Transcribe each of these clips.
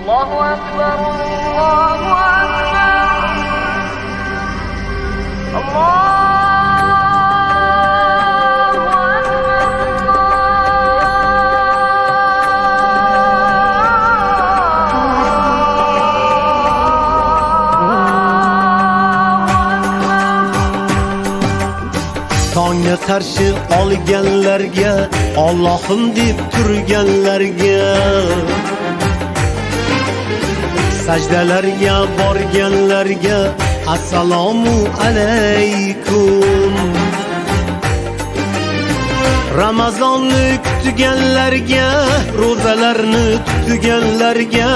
الله أكبر الله أكبر الله Tongga qarshi olganlarga, Allohim deb turganlarga, sajdalarga borganlarga assalomu alaykum. Ramazonni kutganlarga, ro'zalarni tutganlarga,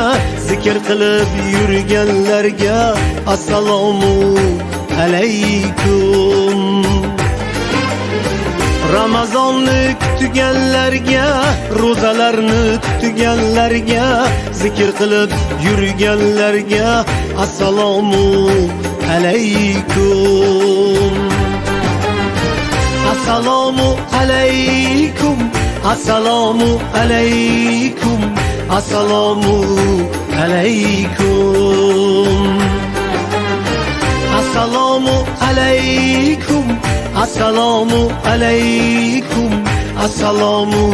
zikr qilib yurganlarga assalomu alaykum. Ramazonni kutganlarga, ro'zalarni tutganlarga, zikr qilib yurganlarga assalomu alaykum. Assalomu alaykum, assalomu alaykum, assalomu alaykum. Assalomu alaykum, assalomu alaykum, assalomu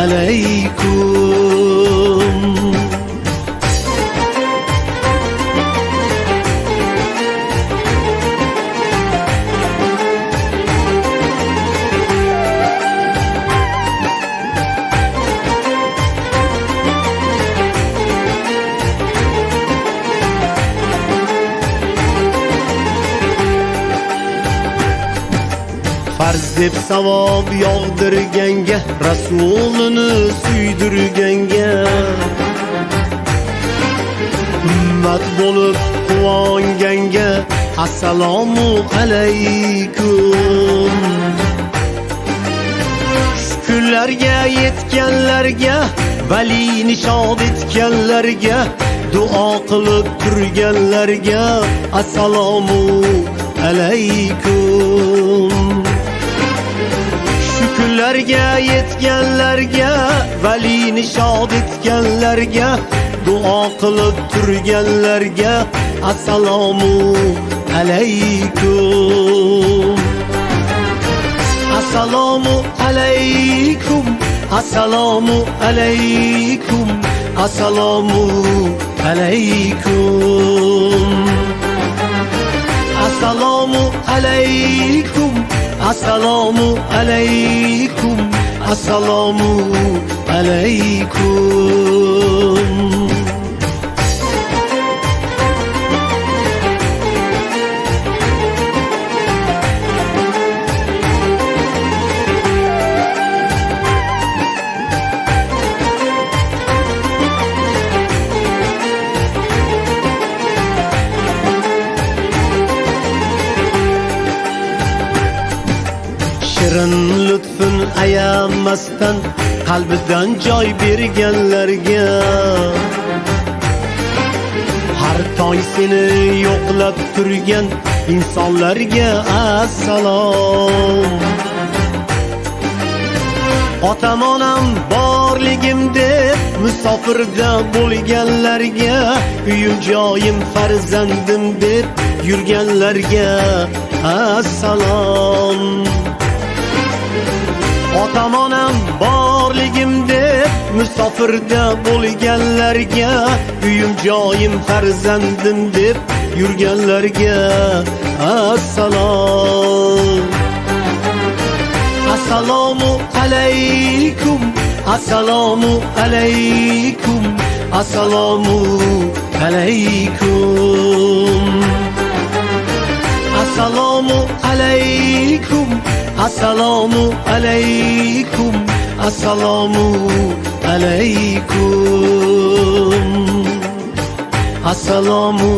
alaykum. Farz deb savob yog'dirganga, Rasulini suydirganga, ummat bo'lib quvonganga assalomu alaykum. Shukrlarga yetganlarga, vali nishod etganlarga, duo qilib turganlarga assalomu alaykum. Shukrlarga yetganlarga, vali nishod etganlarga, duo qilib turganlarga assalomu alaykum. Assalomu alaykum, assalomu alaykum, assalomu alaykum. Assalomu alaykum, assalomu alaykum, assalomu alaykum. Shirin lutfun ayamasdan qalbidan joy berganlarga, har tong seni yo'qlab turgan insonlarga assalom. Otam onam borligim deb musofirda bo'lganlarga, uyim joyim farzandim deb yurganlarga assalom. Otam onam borligim deb musofirda bo'lganlarga, uyim joyim farzandim deb yurganlarga assalom. Assalomu alaykum, assalomu alaykum, assalomu alaykum. Assalomu alaykum, assalomu alaykum, assalomu alaykum, assalomu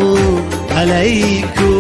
alaykum.